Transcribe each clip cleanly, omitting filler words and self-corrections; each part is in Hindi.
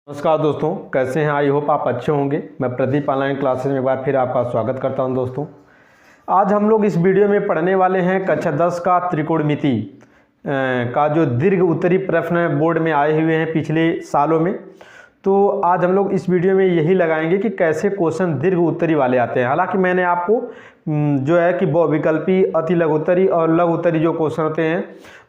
नमस्कार दोस्तों, कैसे हैं? आई होप आप अच्छे होंगे। मैं प्रदीप ऑनलाइन क्लासेस में एक बार फिर आपका स्वागत करता हूं। दोस्तों, आज हम लोग इस वीडियो में पढ़ने वाले हैं कक्षा 10 का त्रिकोणमिति का जो दीर्घ उत्तरी प्रश्न बोर्ड में आए हुए हैं पिछले सालों में। तो आज हम लोग इस वीडियो में यही लगाएंगे कि कैसे क्वेश्चन दीर्घ उत्तरी वाले आते हैं। हालांकि मैंने आपको जो है कि बहुविकल्पी, अति लघु उत्तरी और लघु उत्तरी जो क्वेश्चन होते हैं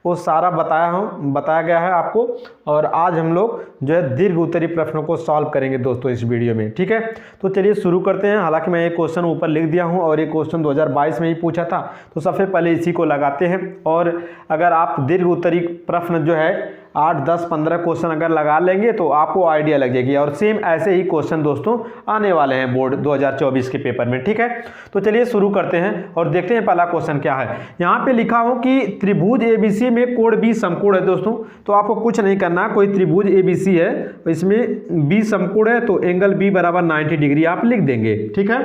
वो सारा बताया गया है आपको। और आज हम लोग जो है दीर्घ उत्तरी प्रश्नों को सॉल्व करेंगे दोस्तों इस वीडियो में। ठीक है, तो चलिए शुरू करते हैं। हालांकि मैं ये क्वेश्चन ऊपर लिख दिया हूँ और ये क्वेश्चन 2022 में ही पूछा था, तो सबसे पहले इसी को लगाते हैं। और अगर आप दीर्घ उत्तरी प्रश्न जो है 8, 10, 15 क्वेश्चन अगर लगा लेंगे तो आपको आइडिया लग जाएगी। और सेम ऐसे ही क्वेश्चन दोस्तों आने वाले हैं बोर्ड 2024 के पेपर में। ठीक है, तो चलिए शुरू करते हैं और देखते हैं पहला क्वेश्चन क्या है। यहाँ पे लिखा हो कि त्रिभुज एबीसी में कोण बी समकोण है दोस्तों। तो आपको कुछ नहीं करना, कोई त्रिभुज एबीसी है, इसमें बी समकोण है तो एंगल बी बराबर 90 डिग्री आप लिख देंगे। ठीक है,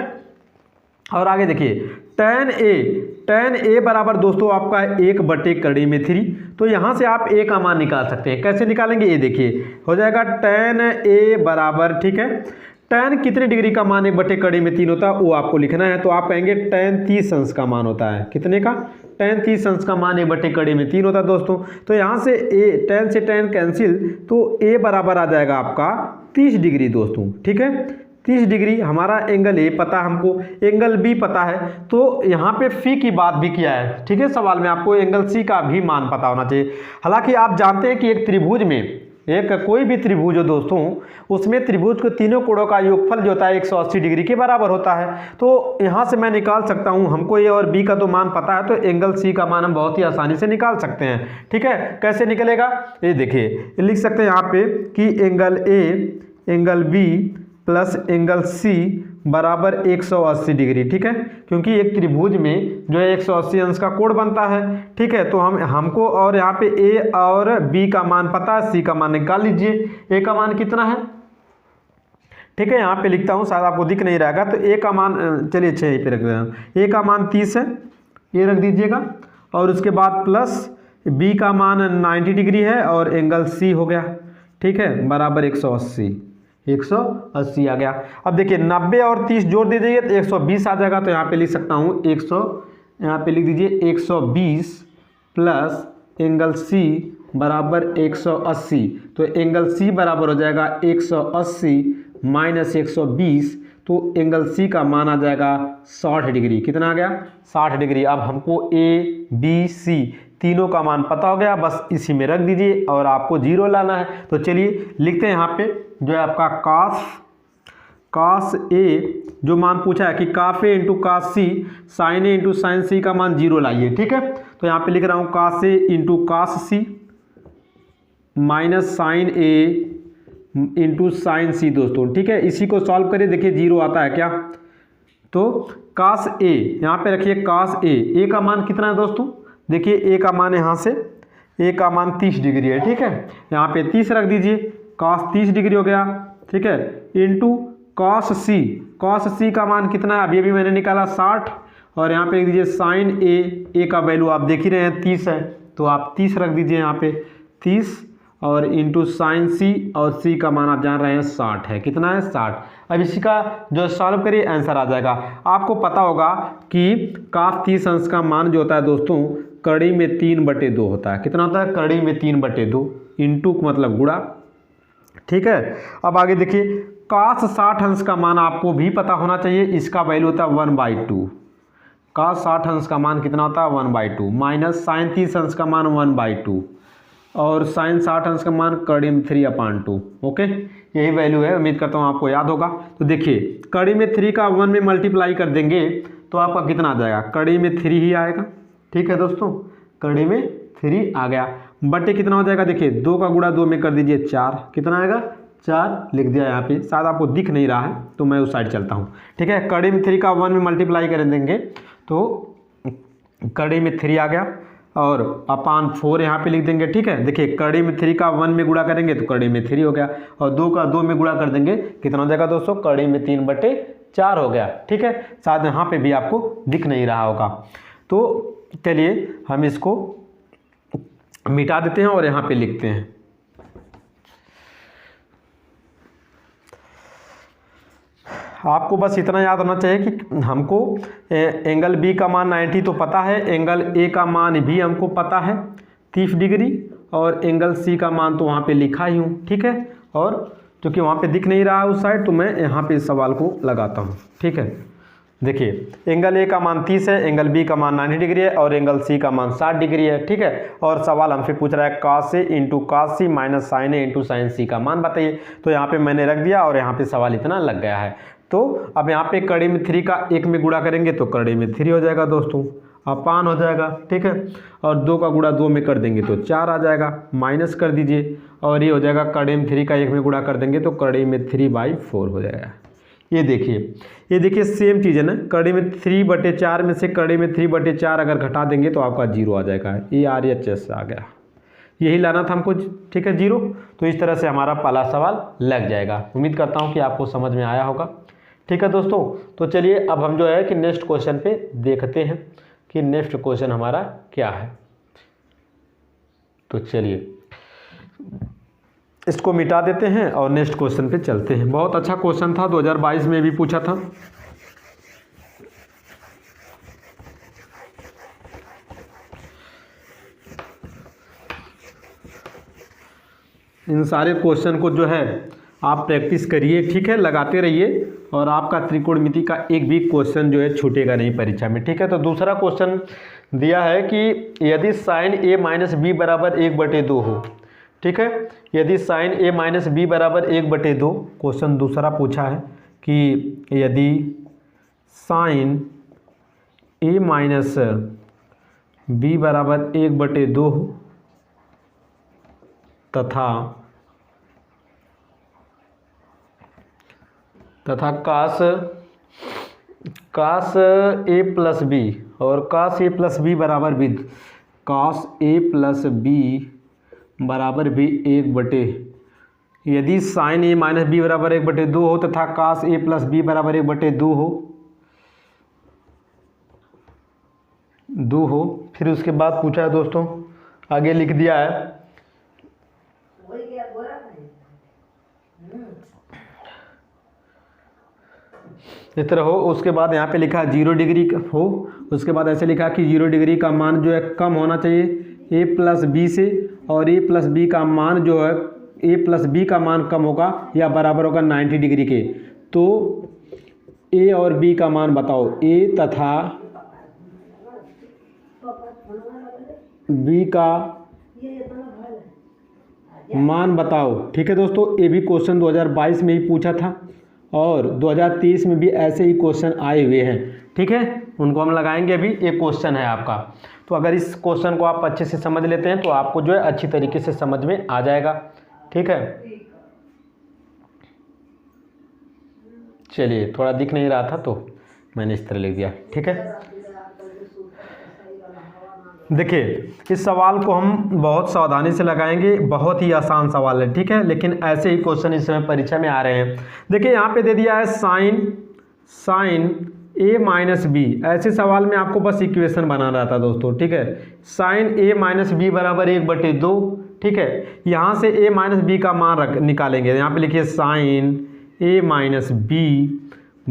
और आगे देखिए tan ए बराबर दोस्तों आपका 1/√3। तो यहाँ से आप ए का मान निकाल सकते हैं। कैसे निकालेंगे? ये देखिए, हो जाएगा tan ए बराबर, ठीक है, tan कितने डिग्री का मान 1/√3 होता है वो आपको लिखना है। तो आप कहेंगे tan 30 अंश का मान होता है। कितने का? tan 30 अंश का मान 1/√3 होता है दोस्तों। तो यहाँ से ए, tan से tan कैंसिल, तो ए बराबर आ जाएगा आपका 30 डिग्री दोस्तों। ठीक है, 30 डिग्री हमारा एंगल ए पता, हमको एंगल बी पता है। तो यहाँ पे फी की बात भी किया है। ठीक है, सवाल में आपको एंगल सी का भी मान पता होना चाहिए। हालांकि आप जानते हैं कि एक त्रिभुज में, एक कोई भी त्रिभुज हो दोस्तों, उसमें त्रिभुज के तीनों कोणों का योगफल जो होता है 180 डिग्री के बराबर होता है। तो यहाँ से मैं निकाल सकता हूँ, हमको ए और बी का तो मान पता है, तो एंगल सी का मान हम बहुत ही आसानी से निकाल सकते हैं। ठीक है, कैसे निकलेगा? ये देखिए, लिख सकते हैं यहाँ पे कि angle A, angle B plus angle C बराबर 180 डिग्री। ठीक है, क्योंकि एक त्रिभुज में जो है 180 अंश का कोण बनता है। ठीक है, तो हमको और यहाँ पे ए और बी का मान पता है, सी का मान निकाल लीजिए। ए का मान कितना है? ठीक है, यहाँ पे लिखता हूँ, शायद आपको दिख नहीं रहेगा। तो ए का मान, चलिए 6 पे रख देना। ए का मान 30 है, ये रख दीजिएगा। और उसके बाद प्लस बी का मान 90 डिग्री है और एंगल सी हो गया। ठीक है, बराबर 180 आ गया। अब देखिए 90 और 30 जोड़ दीजिए तो 120 आ जाएगा। तो यहाँ पे लिख सकता हूँ 100, यहाँ पे लिख दीजिए 120 प्लस एंगल सी बराबर 180। तो एंगल सी बराबर हो जाएगा 180 माइनस 120। तो एंगल सी का मान आ जाएगा 60 डिग्री। कितना आ गया? 60 डिग्री। अब हमको ए बी सी तीनों का मान पता हो गया, बस इसी में रख दीजिए और आपको 0 लाना है। तो चलिए लिखते हैं यहाँ पे जो है आपका कास ए, जो मान पूछा है कि काफ ए इंटू कास सी, साइन ए इंटू साइन सी का मान 0 लाइए। ठीक है, तो यहाँ पे लिख रहा हूँ कास ए इंटू कास सी माइनस साइन ए इंटू साइन सी दोस्तों। ठीक है, इसी को सॉल्व करिए, देखिए 0 आता है क्या। तो कास ए, यहाँ पे रखिए कास ए का मान कितना है दोस्तों? देखिए ए का मान यहाँ से, ए का मान 30 डिग्री है। ठीक है, यहाँ पे 30 रख दीजिए, cos 30 डिग्री हो गया। ठीक है, इंटू cos सी का मान कितना है? अभी मैंने निकाला 60। और यहाँ पे लिख दीजिए साइन ए का वैल्यू आप देख ही रहे हैं 30 है, तो आप 30 रख दीजिए यहाँ पे 30। और इंटू साइन सी, और सी का मान आप जान रहे हैं 60 है। कितना है? 60। अब इसी का जो सॉल्व करिए आंसर आ जाएगा। आपको पता होगा कि काफ 30 अंश का मान जो होता है दोस्तों कड़ी में 3/2 होता है। कितना होता है? कड़ी में 3/2, इंटू मतलब गुणा। ठीक है, अब आगे देखिए, काश 60 अंश का मान आपको भी पता होना चाहिए, इसका वैल्यू होता है 1/2। काश 60 अंश का मान कितना होता है? 1/2 माइनस साइन 30 अंश का मान 1/2 और साइन 60 अंश का मान कड़ी में 3/2। ओके, यही वैल्यू है, उम्मीद करता हूँ आपको याद होगा। तो देखिए कड़ी में 3 का 1 में मल्टीप्लाई कर देंगे तो आपका कितना आ जाएगा? कड़ी में 3 ही आएगा। ठीक है दोस्तों, कड़ी में 3 आ गया। बटे कितना हो जाएगा? देखिए 2 का गुणा 2 में कर दीजिए 4। कितना आएगा? 4 लिख दिया यहाँ पे, शायद आपको दिख नहीं रहा है तो मैं उस साइड चलता हूँ। ठीक है, कड़ी में 3 का 1 में मल्टीप्लाई कर देंगे तो कड़ी में 3 आ गया और अपान 4 यहाँ पे लिख देंगे। ठीक है, देखिए कड़ी में 3 का 1 में गुणा करेंगे तो कड़ी में 3 हो गया, और 2 का 2 में गुणा कर देंगे, कितना हो जाएगा दोस्तों? कड़ी में 3/4 हो गया। ठीक है, शायद यहाँ पे भी आपको दिख नहीं रहा होगा। तो चलिए हम इसको मिटा देते हैं और यहाँ पे लिखते हैं। आपको बस इतना याद होना चाहिए कि हमको एंगल बी का मान 90 तो पता है, एंगल ए का मान भी हमको पता है 30 डिग्री, और एंगल सी का मान तो वहाँ पे लिखा ही हूँ, ठीक है। और क्योंकि वहाँ पे दिख नहीं रहा है उस साइड, तो मैं यहाँ पे इस सवाल को लगाता हूँ, ठीक है। देखिए, एंगल ए का मान 30 है, एंगल बी का मान 90 डिग्री है, और एंगल सी का मान 60 डिग्री है, ठीक है। और सवाल हमसे पूछ रहा है cos ए इंटू cos सी माइनस साइन ए इंटू साइन सी का मान बताइए। तो यहाँ पे मैंने रख दिया, और यहाँ पे सवाल इतना लग गया है। तो अब यहाँ पे कड़ी में 3 का 1 में गुणा करेंगे तो कड़ी में 3 हो जाएगा दोस्तों, अपान हो जाएगा, ठीक है। और 2 का गुणा 2 में कर देंगे तो 4 आ जाएगा, माइनस कर दीजिए, और ये हो जाएगा कड़ी में 3 का 1 में गुणा कर देंगे तो कड़ी में 3/4 हो जाएगा। ये देखिए सेम चीज़ है ना, कड़ी में 3/4 में से कड़ी में 3/4 अगर घटा देंगे तो आपका 0 आ जाएगा। ये RHS आ गया, यही लाना था हमको, ठीक है, 0। तो इस तरह से हमारा पहला सवाल लग जाएगा। उम्मीद करता हूँ कि आपको समझ में आया होगा, ठीक है दोस्तों। तो चलिए अब हम जो है कि नेक्स्ट क्वेश्चन पे देखते हैं कि नेक्स्ट क्वेश्चन हमारा क्या है। तो चलिए इसको मिटा देते हैं और नेक्स्ट क्वेश्चन पे चलते हैं। बहुत अच्छा क्वेश्चन था, 2022 में भी पूछा था। इन सारे क्वेश्चन को जो है आप प्रैक्टिस करिए, ठीक है, लगाते रहिए, और आपका त्रिकोणमिति का एक भी क्वेश्चन जो है छूटेगा नहीं परीक्षा में, ठीक है। तो दूसरा क्वेश्चन दिया है कि यदि साइन ए माइनस बी बराबर 1/2 हो, ठीक है। यदि साइन ए माइनस बी बराबर 1/2, क्वेश्चन दूसरा पूछा है कि यदि साइन ए माइनस बी बराबर 1/2 हो तथा कास ए प्लस बी, और कास ए प्लस बी बराबर भी, कास ए प्लस बी बराबर भी 1/, यदि साइन ए माइनस बी बराबर 1/2 हो तथा कास ए प्लस बी बराबर 1/2 हो, फिर उसके बाद पूछा है दोस्तों, आगे लिख दिया है इस तरह हो। उसके बाद यहाँ पे लिखा है 0 डिग्री हो, उसके बाद ऐसे लिखा कि 0 डिग्री का मान जो है कम होना चाहिए ए प्लस बी से, और ए प्लस बी का मान जो है ए प्लस बी का मान कम होगा या बराबर होगा 90 डिग्री के। तो ए और बी का मान बताओ, ए तथा बी का मान बताओ, ठीक है दोस्तों। ये भी क्वेश्चन 2022 में ही पूछा था, और 2023 में भी ऐसे ही क्वेश्चन आए हुए हैं, ठीक है। उनको हम लगाएंगे अभी। एक क्वेश्चन है आपका, तो अगर इस क्वेश्चन को आप अच्छे से समझ लेते हैं तो आपको जो है अच्छी तरीके से समझ में आ जाएगा, ठीक है। चलिए, थोड़ा दिख नहीं रहा था तो मैंने इस तरह लिख दिया, ठीक है। देखिए, इस सवाल को हम बहुत सावधानी से लगाएंगे, बहुत ही आसान सवाल है, ठीक है, लेकिन ऐसे ही क्वेश्चन इस समय परीक्षा में आ रहे हैं। देखिए यहाँ पे दे दिया है साइन ए माइनस बी। ऐसे सवाल में आपको बस इक्वेशन बनाना था दोस्तों, ठीक है। साइन ए माइनस बी बराबर 1/2, ठीक है। यहाँ से ए माइनस बी का मान निकालेंगे। यहाँ पे लिखिए साइन ए माइनस बी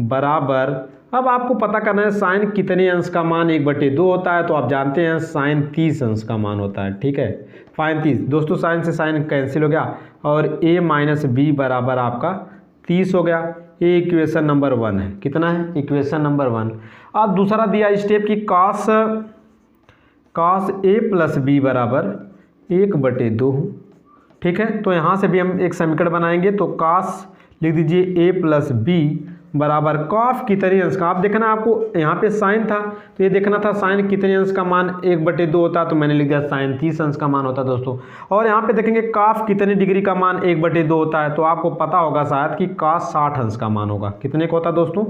बराबर, अब आपको पता करना है साइन कितने अंश का मान 1/2 होता है। तो आप जानते हैं साइन 30 अंश का मान होता है, ठीक है। फाइन 30 दोस्तों, साइन से साइन कैंसिल हो गया, और a माइनस बी बराबर आपका 30 हो गया। ये इक्वेशन नंबर 1 है। कितना है? Equation number 1। अब दूसरा दिया स्टेप की कास ए प्लस बी बराबर 1/2, ठीक है। तो यहाँ से भी हम एक समीकरण बनाएंगे। तो कास लिख दीजिए a प्लस बी बराबर कॉफ कितने अंश का, आप देखना आपको यहाँ पे साइन था तो ये देखना था साइन कितने अंश का मान 1/2 होता, तो मैंने लिख दिया साइन 30 अंश का मान होता दोस्तों। और यहाँ पे देखेंगे काफ कितने डिग्री का मान 1/2 होता है, तो आपको पता होगा शायद कि काफ 60 अंश का मान होगा। कितने का होता दोस्तों?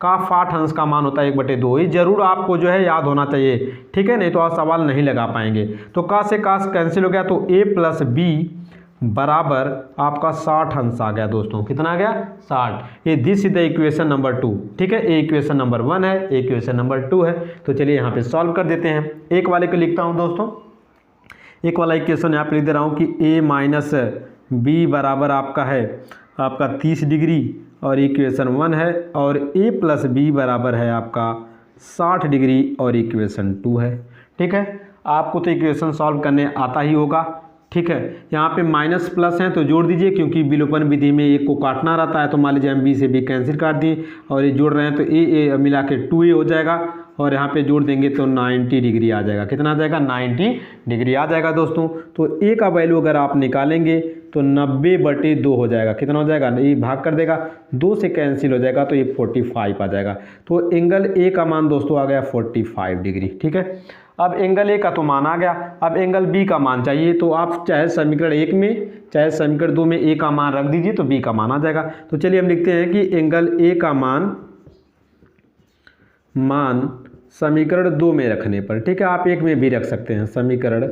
काफ 60 अंश का मान होता है 1/2। ये जरूर आपको जो है याद होना चाहिए, ठीक है, नहीं तो आप सवाल नहीं लगा पाएंगे। तो का से कास कैंसिल हो गया, तो a प्लस बी बराबर आपका 60 अंश आ गया दोस्तों। कितना आ गया? 60। ये this is the equation number 2, ठीक है। ये इक्वेशन नंबर 1 है, ये इक्वेशन नंबर 2 है। तो चलिए यहाँ पे सॉल्व कर देते हैं। एक वाले को लिखता हूँ दोस्तों, एक वाला इक्वेशन यहाँ पे लिख दे रहा हूँ कि a माइनस बी बराबर आपका है आपका 30 डिग्री, और इक्वेशन 1 है, और a प्लस बी बराबर है आपका 60 डिग्री और इक्वेशन 2 है। ठीक है, आपको तो इक्वेशन सॉल्व करने आता ही होगा। ठीक है, यहाँ पे माइनस प्लस हैं तो जोड़ दीजिए, क्योंकि विलोपन विधि में एक को काटना रहता है। तो मान लीजिए हम बी से बी कैंसिल काट दिए और ये जोड़ रहे हैं तो ए मिला के 2a हो जाएगा, और यहाँ पे जोड़ देंगे तो 90 डिग्री आ जाएगा। कितना आ जाएगा? 90 डिग्री आ जाएगा दोस्तों। तो a का वैल्यू अगर आप निकालेंगे तो 90/2 हो जाएगा। कितना हो जाएगा? ये भाग कर देगा, 2 से कैंसिल हो जाएगा तो ये 45 आ जाएगा। तो एंगल ए का मान दोस्तों आ गया 45 डिग्री। ठीक है, अब एंगल ए का तो मान आ गया, अब एंगल बी का मान चाहिए। तो आप चाहे समीकरण 1 में चाहे समीकरण 2 में ए का मान रख दीजिए तो बी का मान आ जाएगा। तो चलिए हम लिखते हैं कि एंगल ए का मान समीकरण 2 में रखने पर, ठीक है, आप 1 में भी रख सकते हैं, समीकरण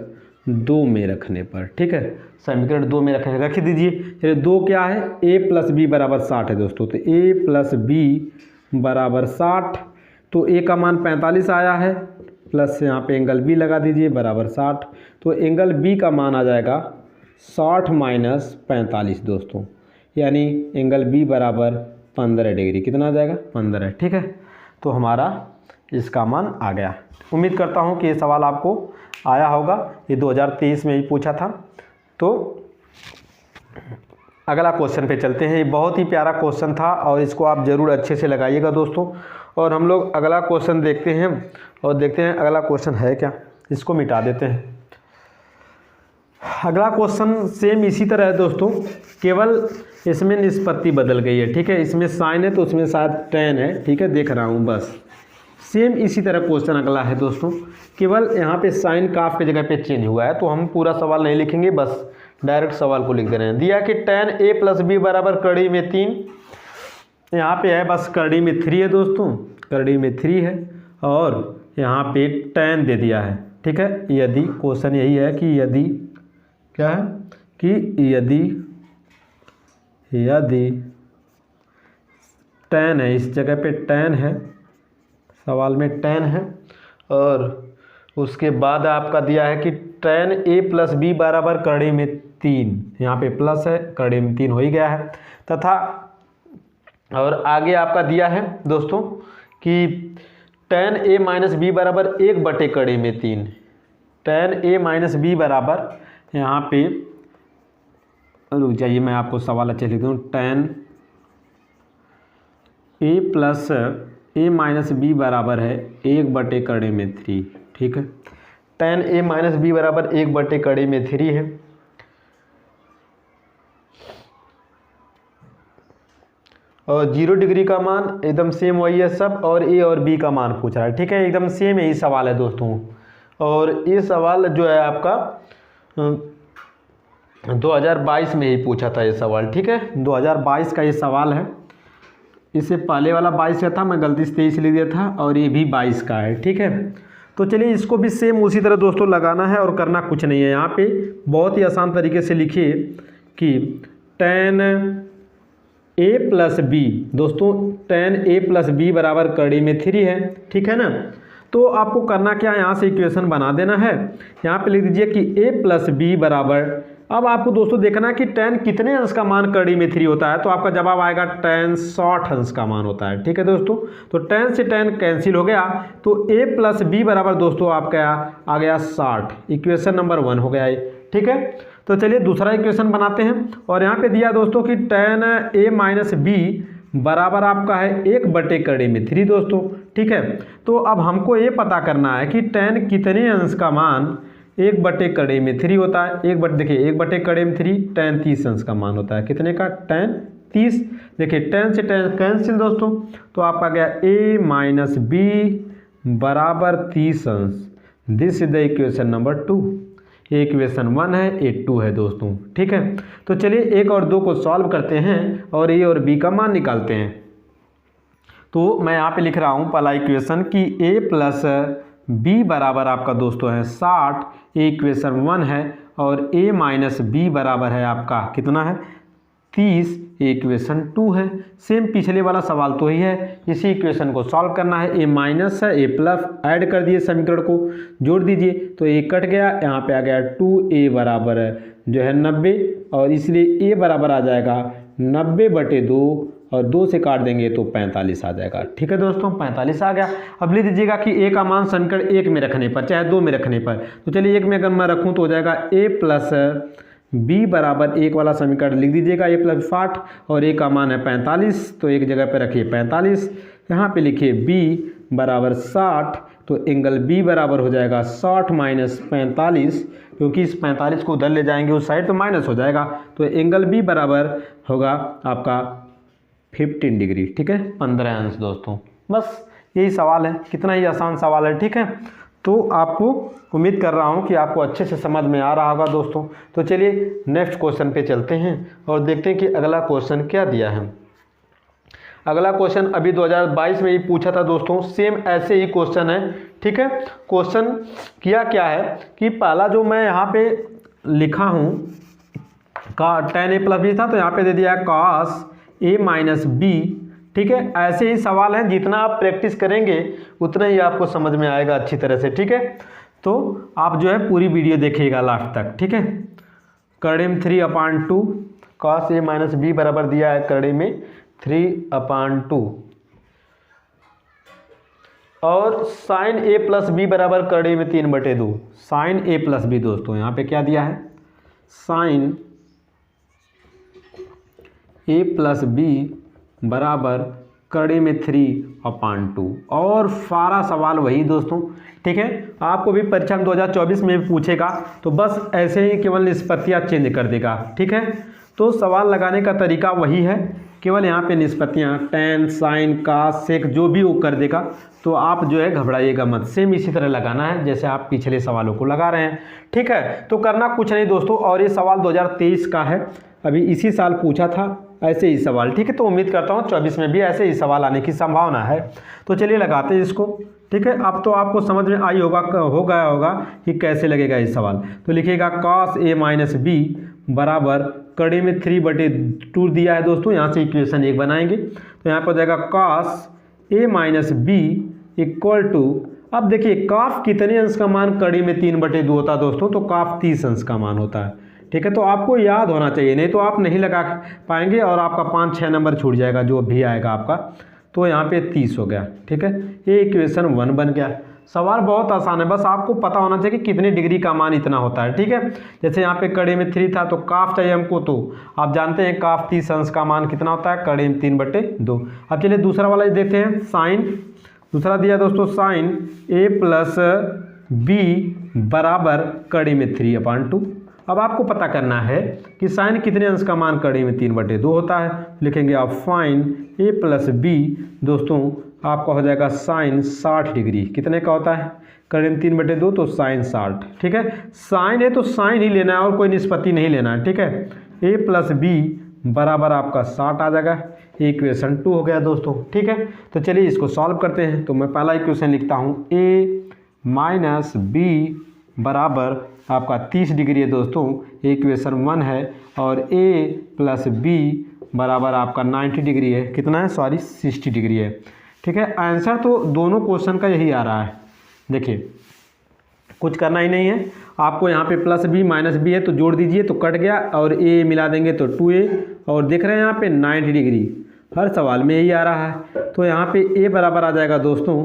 2 में रखने पर। ठीक है, समीकरण 2 में रख दीजिए। चलिए 2 क्या है? a प्लस बी बराबर 60 है दोस्तों। तो a प्लस बी बराबर 60, तो a का मान 45 आया है, प्लस यहाँ पे एंगल बी लगा दीजिए बराबर 60। तो एंगल बी का मान आ जाएगा 60 माइनस 45 दोस्तों, यानी एंगल बी बराबर 15 डिग्री। कितना आ जाएगा? 15। ठीक है, तो हमारा इसका मान आ गया। उम्मीद करता हूँ कि ये सवाल आपको आया होगा, ये 2023 में ही पूछा था। तो अगला क्वेश्चन पे चलते हैं। ये बहुत ही प्यारा क्वेश्चन था और इसको आप ज़रूर अच्छे से लगाइएगा दोस्तों। और हम लोग अगला क्वेश्चन देखते हैं और देखते हैं अगला क्वेश्चन है क्या। इसको मिटा देते हैं। अगला क्वेश्चन सेम इसी तरह है दोस्तों, केवल इसमें निष्पत्ति बदल गई है। ठीक है, इसमें साइन है तो उसमें शायद tan है। ठीक है, देख रहा हूँ, बस सेम इसी तरह क्वेश्चन अगला है दोस्तों, केवल यहाँ पे साइन काफ की जगह पे चेंज हुआ है। तो हम पूरा सवाल नहीं लिखेंगे, बस डायरेक्ट सवाल को लिख दे रहे हैं। दिया कि tan a प्लस बी बराबर कड़ी में 3, यहाँ पे है बस कड़ी में 3 है दोस्तों, कड़ी में 3 है, और यहाँ पे tan दे दिया है। ठीक है, यदि क्वेश्चन यही है कि यदि क्या है कि यदि tan है, इस जगह पे tan है, सवाल में tan है, और उसके बाद आपका दिया है कि tan a प्लस बी बराबर कड़ी में 3, यहाँ पे प्लस है, कड़ी में 3 हो ही गया है, तथा और आगे आपका दिया है दोस्तों कि tan a माइनस बी बराबर 1 कड़ी में 3, tan a माइनस बी बराबर, यहाँ पे रुक जाइए मैं आपको सवाल अच्छे लिख दूँ, tan a plus a minus B बराबर है 1 कड़ी में 3। ठीक है, tan a माइनस बी बराबर 1 कड़ी में 3 है। और 0 डिग्री का मान एकदम सेम वही है सब, और a और b का मान पूछ रहा है। ठीक है, एकदम सेम यही सवाल है दोस्तों। और ये सवाल जो है आपका 2022 में ही पूछा था ये सवाल। ठीक है, 2022 का ये सवाल है। इससे पहले वाला 22 का था, मैं गलती से 23 लिख दिया था, और ये भी 22 का है। ठीक है, तो चलिए इसको भी सेम उसी तरह दोस्तों लगाना है और करना कुछ नहीं है। यहाँ पे बहुत ही आसान तरीके से लिखिए कि tan a प्लस बी दोस्तों, tan a प्लस बी बराबर कड़ी में 3 है। ठीक है ना, तो आपको करना क्या है, यहाँ से इक्वेशन बना देना है। यहाँ पे लिख दीजिए कि a प्लस बी बराबर, अब आपको दोस्तों देखना है कि tan कितने अंश का मान कड़ी में 3 होता है। तो आपका जवाब आएगा tan 60 अंश का मान होता है। ठीक है दोस्तों, तो tan से tan कैंसिल हो गया, तो a प्लस बी बराबर दोस्तों आपका आ गया 60, इक्वेशन नंबर 1 हो गया ये। ठीक है, तो चलिए दूसरा इक्वेशन बनाते हैं। और यहाँ पे दिया दोस्तों कि tan a माइनस बी बराबर आपका है 1 कड़ी में 3 दोस्तों। ठीक है, तो अब हमको ये पता करना है कि tan कितने अंश का मान 1 कड़ी में 3 होता है। देखिए 1 कड़ी में 3, tan 30 अंश का मान होता है। कितने का? tan 30। देखिए tan से tan कैंसिल दोस्तों, तो आपका गया a माइनस बी बराबर 30 अंश। This is the equation number 2। ये इक्वेशन 1 है, ये 2 है दोस्तों। ठीक है, तो चलिए 1 और 2 को सॉल्व करते हैं और a और b का मान निकालते हैं। तो मैं यहाँ पे लिख रहा हूँ पहला इक्वेशन कि a प्लस बी बराबर आपका दोस्तों है 60, ये इक्वेशन 1 है, और a माइनस बी बराबर है आपका कितना है? 30, इक्वेशन 2 है। सेम पिछले वाला सवाल तो ही है, इसी इक्वेशन को सॉल्व करना है। a माइनस है, a प्लस ऐड कर दिए, समीकरण को जोड़ दीजिए, तो a कट गया, यहाँ पे आ गया 2a बराबर जो है 90, और इसलिए a बराबर आ जाएगा 90/2, और 2 से काट देंगे तो 45 आ जाएगा। ठीक है दोस्तों, 45 आ गया। अब लिख दीजिएगा कि a का मान समीकरण 1 में रखने पर चाहे 2 में रखने पर, तो चलिए 1 में अगर मैं रखूँ तो हो जाएगा a प्लस b बराबर 1 वाला समीकरण लिख दीजिएगा a प्लस 60 और a का मान है 45, तो एक जगह पे रखिए 45, यहाँ पे लिखिए b बराबर 60, तो एंगल b बराबर हो जाएगा 60 माइनस 45, क्योंकि इस 45 को उधर ले जाएंगे उस साइड तो माइनस हो जाएगा, तो एंगल b बराबर होगा आपका 15 डिग्री। ठीक है, 15 अंश दोस्तों। बस यही सवाल है, कितना ही आसान सवाल है। ठीक है, तो आपको उम्मीद कर रहा हूँ कि आपको अच्छे से समझ में आ रहा होगा दोस्तों। तो चलिए नेक्स्ट क्वेश्चन पे चलते हैं और देखते हैं कि अगला क्वेश्चन क्या दिया है। अगला क्वेश्चन अभी 2022 में ही पूछा था दोस्तों, सेम ऐसे ही क्वेश्चन है। ठीक है, क्वेश्चन किया क्या है कि पहला जो मैं यहाँ पे लिखा हूँ का tan a प्लस बी था, तो यहाँ पे दे दिया cos a माइनस बी। ठीक है, ऐसे ही सवाल हैं, जितना आप प्रैक्टिस करेंगे उतना ही आपको समझ में आएगा अच्छी तरह से। ठीक है, तो आप जो है पूरी वीडियो देखिएगा लास्ट तक। ठीक है, करड़े में 3/2 cos a माइनस बी बराबर दिया है करड़े में 3/2 और साइन a प्लस बी बराबर करड़े में 3/2 साइन a प्लस बी। दोस्तों यहाँ पे क्या दिया है, साइन a प्लस बी बराबर करड़े में 3/2 और सारा सवाल वही दोस्तों। ठीक है, आपको भी परीक्षा में 2024 में भी पूछेगा, तो बस ऐसे ही केवल निष्पत्तियाँ चेंज कर देगा। ठीक है, तो सवाल लगाने का तरीका वही है, केवल यहाँ पे निष्पत्तियाँ tan sin cos sec जो भी वो कर देगा, तो आप जो है घबराइएगा मत, सेम इसी तरह लगाना है जैसे आप पिछले सवालों को लगा रहे हैं। ठीक है, तो करना कुछ नहीं दोस्तों, और ये सवाल 2023 का है, अभी इसी साल पूछा था ऐसे ही सवाल। ठीक है, तो उम्मीद करता हूँ 24 में भी ऐसे ही सवाल आने की संभावना है। तो चलिए लगाते हैं इसको। ठीक है, अब तो आपको समझ में आई होगा, हो गया होगा कि कैसे लगेगा ये सवाल। तो लिखिएगा cos a माइनस बी बराबर करड़े में 3/2 दिया है दोस्तों, यहाँ से इक्वेशन 1 बनाएंगे, तो यहाँ पर हो जाएगा cos a minus B equal to, अब देखिए काफ कितने अंश का मान करड़े में 3/2 होता है दोस्तों, तो काफ 30 अंश का मान होता है। ठीक है, तो आपको याद होना चाहिए, नहीं तो आप नहीं लगा पाएंगे और आपका 5-6 नंबर छूट जाएगा जो भी आएगा आपका। तो यहाँ पे 30 हो गया। ठीक है, ये इक्वेशन 1 बन गया। सवाल बहुत आसान है, बस आपको पता होना चाहिए कि कितने डिग्री का मान इतना होता है। ठीक है, जैसे यहाँ पे करड़े में 3 था तो काफ चाहिए हमको, तो आप जानते हैं काफ 30 अंश का मान कितना होता है, करड़े में 3/2। अब चलिए दूसरा वाला देखते हैं, साइन, दूसरा दिया दोस्तों साइन a प्लस बी बराबर करड़े में 3/2। अब आपको पता करना है कि साइन कितने अंश का मान करड़े में 3/2 होता है। लिखेंगे आप फाइन a प्लस बी, दोस्तों आपका हो जाएगा साइन 60 डिग्री, कितने का होता है, करड़े में 3/2 तो साइन 60। ठीक है, साइन है तो साइन ही लेना है और कोई निष्पत्ति नहीं लेना है। ठीक है, a प्लस बी बराबर आपका 60 आ जाएगा, इक्वेशन 2 हो गया दोस्तों। ठीक है, तो चलिए इसको सॉल्व करते हैं। तो मैं पहला इक्वेशन लिखता हूँ, a माइनस बी बराबर आपका 30 डिग्री है दोस्तों, इक्वेशन 1 है, और a प्लस बी बराबर आपका 90 डिग्री है, कितना है, सॉरी 60 डिग्री है। ठीक है, आंसर तो दोनों क्वेश्चन का यही आ रहा है। देखिए कुछ करना ही नहीं है आपको, यहाँ पे प्लस बी माइनस बी है तो जोड़ दीजिए तो कट गया, और a मिला देंगे तो 2a, और देख रहे हैं यहाँ पे 90 डिग्री, हर सवाल में यही आ रहा है। तो यहाँ पे a बराबर आ जाएगा दोस्तों,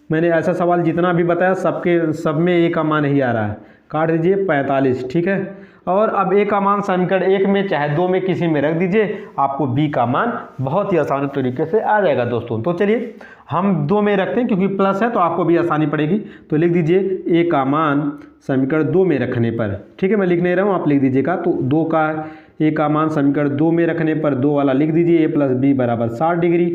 मैंने ऐसा सवाल जितना भी बताया सब में a का मान ही आ रहा है, काट दीजिए 45। ठीक है, और अब a का मान समीकरण 1 में चाहे 2 में किसी में रख दीजिए, आपको b का मान बहुत ही आसान तरीके से आ जाएगा दोस्तों। तो चलिए हम 2 में रखते हैं क्योंकि प्लस है तो आपको भी आसानी पड़ेगी। तो लिख दीजिए a का मान समीकरण 2 में रखने पर, ठीक है मैं लिख नहीं रहा हूँ, आप लिख दीजिएगा। तो a का मान समीकरण 2 में रखने पर 2 वाला लिख दीजिए, a प्लस बी बराबर 60 डिग्री,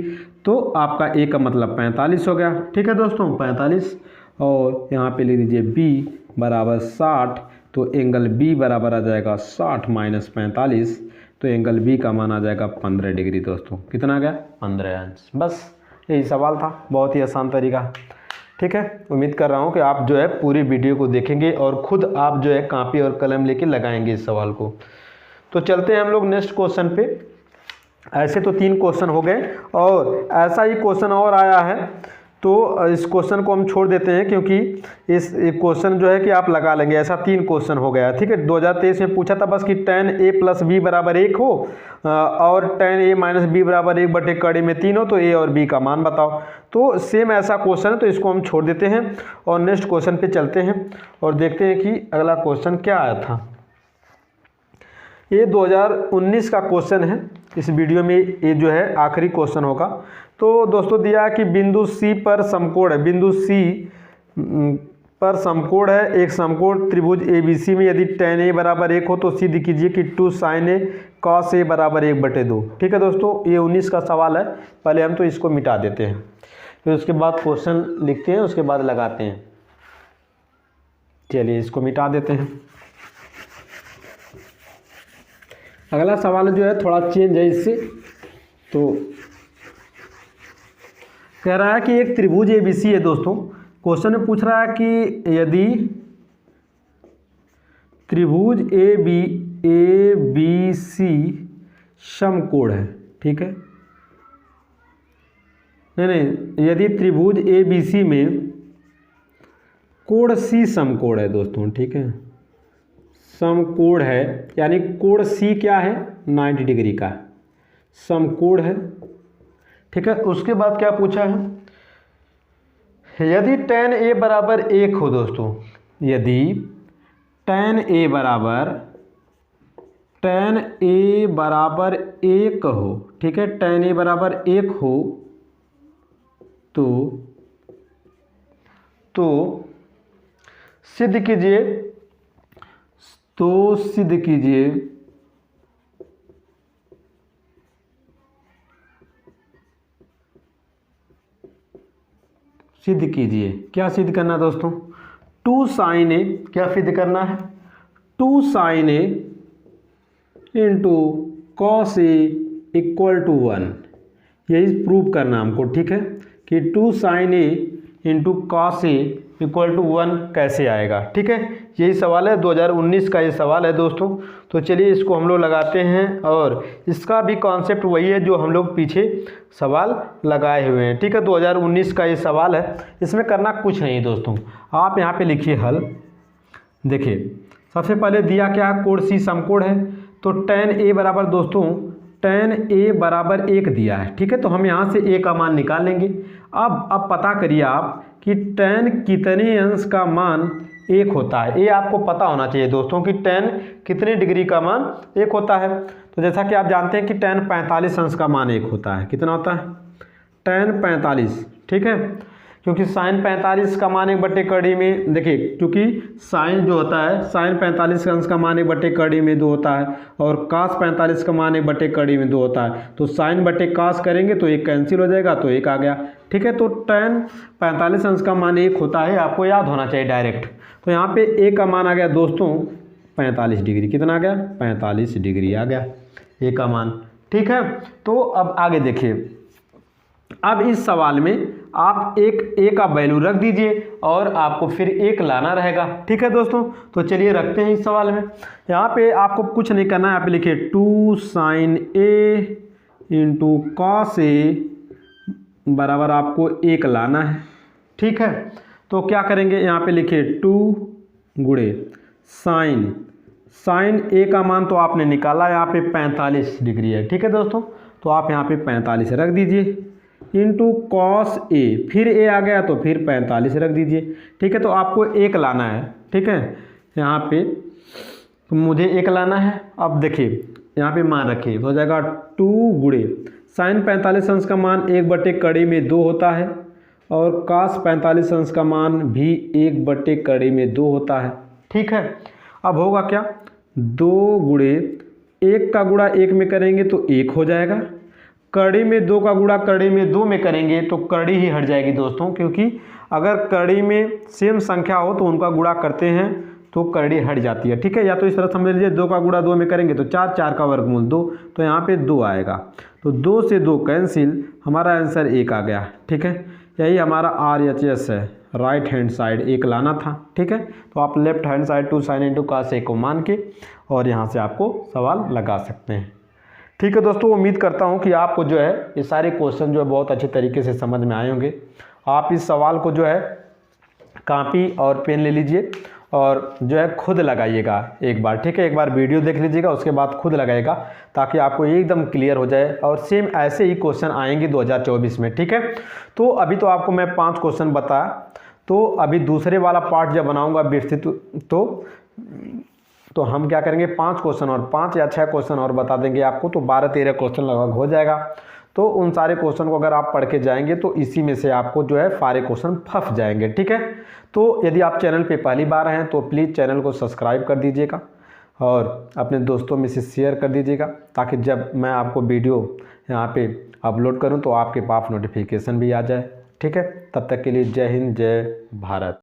तो आपका a का मतलब 45 हो गया। ठीक है दोस्तों, 45, और यहाँ पे लिख दीजिए b बराबर 60, तो एंगल b बराबर आ जाएगा 60 माइनस 45, तो एंगल b का मान आ जाएगा 15 डिग्री दोस्तों, कितना आ गया, 15 अंश। बस यही सवाल था, बहुत ही आसान तरीका। ठीक है, उम्मीद कर रहा हूँ कि आप जो है पूरी वीडियो को देखेंगे और खुद आप जो है कॉपी और कलम लेके लगाएंगे इस सवाल को। तो चलते हैं हम लोग नेक्स्ट क्वेश्चन पे। ऐसे तो 3 क्वेश्चन हो गए और ऐसा ही क्वेश्चन और आया है तो इस क्वेश्चन को हम छोड़ देते हैं, क्योंकि इस क्वेश्चन जो है कि आप लगा लेंगे। ऐसा 3 क्वेश्चन हो गया, ठीक है। 2023 में पूछा था बस कि tan a + b = 1 हो और tan a - b = 1/3 में 3 हो, तो a और b का मान बताओ। तो सेम ऐसा क्वेश्चन है, तो इसको हम छोड़ देते हैं और नेक्स्ट क्वेश्चन पे चलते हैं और देखते हैं कि अगला क्वेश्चन क्या आया था। ये 2019 का क्वेश्चन है। इस वीडियो में ये जो है आखिरी क्वेश्चन होगा। तो दोस्तों दिया कि बिंदु C पर समकोण है, बिंदु C पर समकोण है, एक समकोण त्रिभुज ABC में यदि tan a = 1 हो तो सिद्ध कीजिए कि 2 sin a cos a = 1/2। ठीक है दोस्तों, ये 19 का सवाल है। पहले हम तो इसको मिटा देते हैं, फिर उसके बाद क्वेश्चन लिखते हैं, उसके बाद लगाते हैं। चलिए इसको मिटा देते हैं। अगला सवाल जो है थोड़ा चेंज है इससे। तो कह रहा है कि एक त्रिभुज ABC है दोस्तों। क्वेश्चन में पूछ रहा है कि यदि त्रिभुज ABC समकोण है, ठीक है, नहीं, यदि त्रिभुज ABC में कोण C समकोण है दोस्तों, ठीक है, समकोण है, यानी कोण C क्या है, 90 डिग्री का समकोण है, ठीक है। उसके बाद क्या पूछा है, यदि tan a = 1 हो दोस्तों, यदि tan a = 1 हो, ठीक है, tan a = 1 हो तो सिद्ध कीजिए, क्या सिद्ध करना है दोस्तों, 2 sin a, क्या सिद्ध करना है, 2 sin a × cos a = 1, यही प्रूव करना हमको, ठीक है, कि 2 sin a × cos a = 1 कैसे आएगा, ठीक है। यही सवाल है, 2019 का ये सवाल है दोस्तों। तो चलिए इसको हम लोग लगाते हैं और इसका भी कॉन्सेप्ट वही है जो हम लोग पीछे सवाल लगाए हुए हैं, ठीक है। 2019 का ये सवाल है, इसमें करना कुछ नहीं दोस्तों। आप यहाँ पे लिखिए हल। देखिए सबसे पहले दिया क्या, कोण C समकोण है, तो tan a बराबर दोस्तों tan a = 1 दिया है, ठीक है। तो हम यहाँ से a का मान निकाल लेंगे। अब पता करिए आप कि tan कितने अंश का मान 1 होता है। ये आपको पता होना चाहिए दोस्तों कि tan कितने डिग्री का मान 1 होता है। तो जैसा कि आप जानते हैं कि tan 45 अंश का मान 1 होता है। कितना होता है, tan 45, ठीक है, क्योंकि sin 45 का मान 1/2 में, देखिए क्योंकि sin जो होता है, sin 45 अंश का मान 1/2 में 2 होता है और cos 45 का मान 1/2 में 2 होता है। तो sin बटे cos करेंगे तो 1 कैंसिल हो जाएगा, तो 1 आ गया, ठीक है। तो tan 45 अंश का मान 1 होता है, आपको याद होना चाहिए डायरेक्ट। तो यहाँ पे a का मान आ गया दोस्तों 45 डिग्री। कितना आ गया, 45 डिग्री आ गया a का मान, ठीक है। तो अब आगे देखिए, अब इस सवाल में आप एक a का वैल्यू रख दीजिए और आपको फिर 1 लाना रहेगा, ठीक है दोस्तों। तो चलिए रखते हैं इस सवाल में। यहाँ पे आपको कुछ नहीं करना है, यहाँ पे लिखिए 2 sin a × cos a बराबर आपको 1 लाना है, ठीक है। तो क्या करेंगे, यहाँ पे लिखिए 2 गुणे sin a का मान तो आपने निकाला, यहाँ पे 45 डिग्री है, ठीक है दोस्तों। तो आप यहाँ पे 45 रख दीजिए इंटू cos a, फिर a आ गया तो फिर 45 रख दीजिए, ठीक है। तो आपको 1 लाना है, ठीक है, यहाँ पे तो मुझे 1 लाना है। अब देखिए यहाँ पे मान रखिए, तो हो जाएगा 2 गुणे sin 45 अंश का मान 1/2 में 2 होता है और cos 45 अंश का मान भी 1/2 में 2 होता है, ठीक है। अब होगा क्या, 2 गुणे 1 का गुणा 1 में करेंगे तो 1 हो जाएगा, कड़ी में 2 का गुणा कड़ी में 2 में करेंगे तो कड़ी ही हट जाएगी दोस्तों, क्योंकि अगर कड़ी में सेम संख्या हो तो उनका गुणा करते हैं तो कड़ी हट जाती है, ठीक है। या तो इस तरह समझ लीजिए 2 का गुणा 2 में करेंगे तो 4, 4 का वर्गमूल 2, तो यहाँ पे 2 आएगा। तो 2 से 2 कैंसिल, हमारा आंसर 1 आ गया, ठीक है। यही हमारा RHS है, राइट हैंड साइड 1 लाना था, ठीक है। तो आप left hand side 2 sin × cos a को मान के और यहाँ से आपको सवाल लगा सकते हैं, ठीक है दोस्तों, उम्मीद करता हूँ कि आपको जो है ये सारे क्वेश्चन जो है बहुत अच्छे तरीके से समझ में आए होंगे। आप इस सवाल को जो है कॉपी और पेन ले लीजिए और जो है खुद लगाइएगा एक बार, ठीक है। एक बार वीडियो देख लीजिएगा, उसके बाद खुद लगाइएगा ताकि आपको एकदम क्लियर हो जाए। और सेम ऐसे ही क्वेश्चन आएंगे 2024 में, ठीक है। तो अभी तो आपको मैं 5 क्वेश्चन बताया, तो अभी दूसरे वाला पार्ट जब बनाऊंगा विस्तृत तो हम क्या करेंगे 5 क्वेश्चन और 5 या 6 क्वेश्चन और बता देंगे आपको, तो 12-13 क्वेश्चन लगभग हो जाएगा। तो उन सारे क्वेश्चन को अगर आप पढ़ के जाएंगे तो इसी में से आपको जो है सारे क्वेश्चन फंस जाएंगे, ठीक है। तो यदि आप चैनल पे पहली बार हैं तो प्लीज़ चैनल को सब्सक्राइब कर दीजिएगा और अपने दोस्तों में से शेयर कर दीजिएगा, ताकि जब मैं आपको वीडियो यहाँ पे अपलोड करूँ तो आपके पास नोटिफिकेशन भी आ जाए, ठीक है। तब तक के लिए जय हिंद, जय भारत।